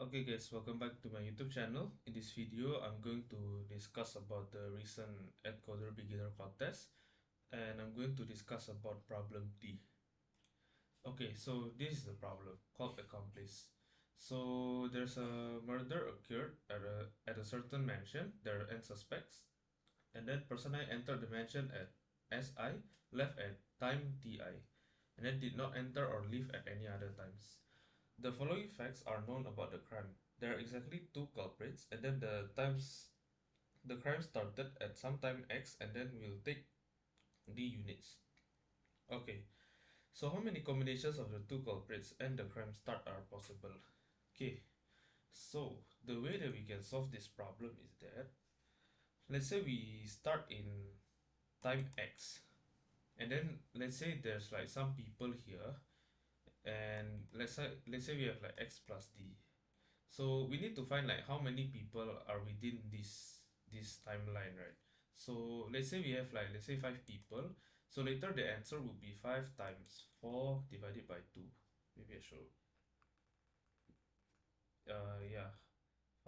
Okay guys, welcome back to my YouTube channel. In this video, I'm going to discuss about the recent Atcoder beginner contest, and I'm going to discuss about problem D. Okay, so this is the problem called Accomplice. So there's a murder occurred at a certain mansion. There are n suspects, and then person I entered the mansion at SI, left at time TI, and then did not enter or leave at any other times. The following facts are known about the crime. There are exactly two culprits, and then the crime started at some time X, and then we'll take D units. Okay, so how many combinations of the two culprits and the crime start are possible? Okay, so the way that we can solve this problem is that let's say we start in time X, and then let's say there's like some people here, and let's say we have like X plus D. So we need to find like how many people are within this timeline, right? So let's say we have like, let's say 5 people. So later the answer will be 5 times 4 divided by 2. Maybe I should yeah,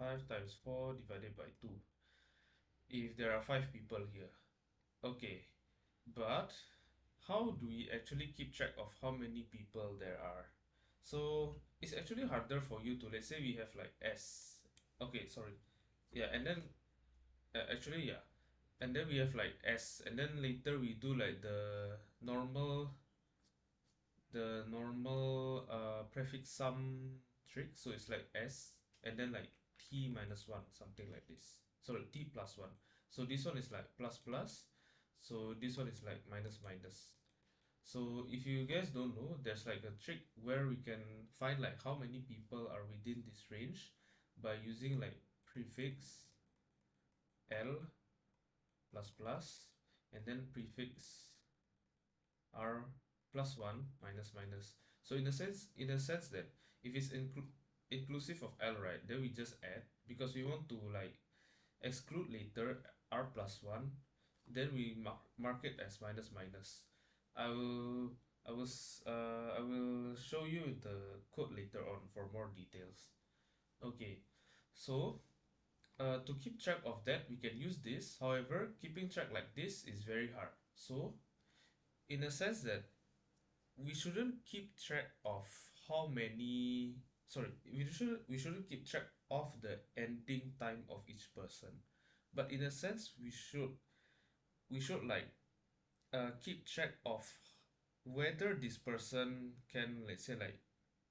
5 times 4 divided by 2 if there are 5 people here. Okay, but how do we actually keep track of how many people there are? So it's actually harder for you to, let's say we have like S. Okay, sorry. Yeah, and then actually, yeah. And then we have like S, and then later we do like the normal prefix sum trick. So it's like S and then like T minus 1, something like this. Sorry, T plus 1. So this one is like plus plus. So this one is like minus minus. So if you guys don't know, there's like a trick where we can find like how many people are within this range by using like prefix L plus plus and then prefix r plus 1 minus minus. So in a sense that if it's inclusive of L, right, then we just add, because we want to like exclude later r plus 1, then we mark it as minus minus. I will show you the code later on for more details. Okay, so to keep track of that, we can use this. However, keeping track like this is very hard. So, in a sense that we shouldn't keep track of how many. Sorry, we shouldn't keep track of the ending time of each person. But in a sense, we should like keep track of whether this person can, let's say, like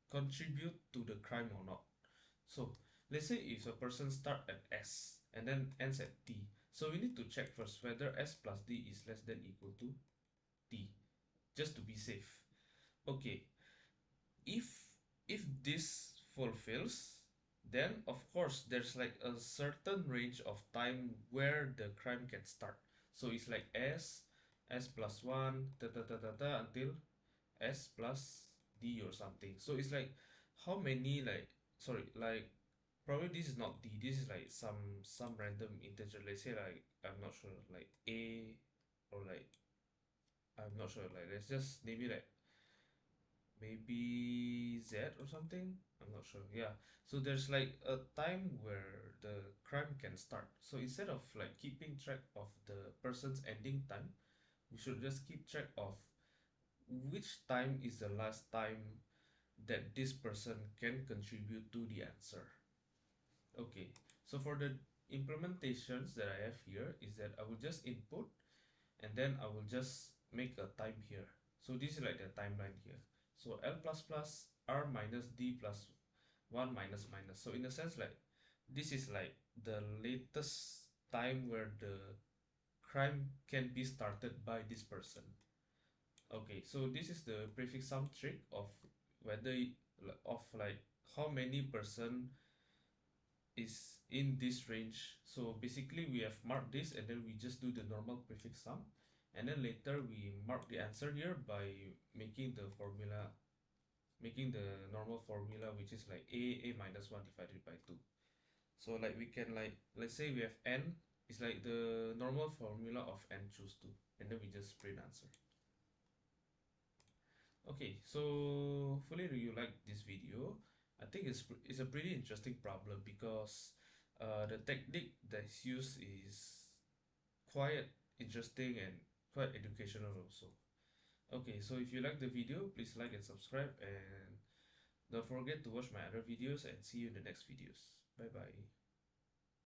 contribute to the crime or not. So let's say if a person start at S and then ends at T, so we need to check first whether S plus D is less than equal to T, just to be safe. Okay, if this fulfills, then of course there's like a certain range of time where the crime can start. So it's like S plus 1 until S plus D or something. So it's like how many, like, sorry, like probably this is not D, this is like some random integer. Let's say like, I'm not sure, like A, or like, I'm not sure, like let's just name it like maybe Z or something. I'm not sure. Yeah. So there's like a time where the crime can start. So instead of like keeping track of the person's ending time, we should just keep track of which time is the last time that this person can contribute to the answer. Okay, so for the implementations that I have here is that I will just input, and then I will just make a time here. So this is like the timeline here. So L plus plus R minus D plus 1 minus minus. So in a sense, like this is like the latest time where the crime can be started by this person. Okay, so this is the prefix sum trick of whether of like how many person is in this range. So basically we have marked this, and then we just do the normal prefix sum, and then later we mark the answer here by making the normal formula, which is like a minus 1 divided by 2. So like we can, like, let's say we have n, it's like the normal formula of n choose 2, and then we just print answer. Okay, so hopefully you like this video. I think it's a pretty interesting problem because the technique that's used is quite interesting and quite educational also. Okay, so if you like the video, please like and subscribe, and don't forget to watch my other videos, and see you in the next videos. Bye bye.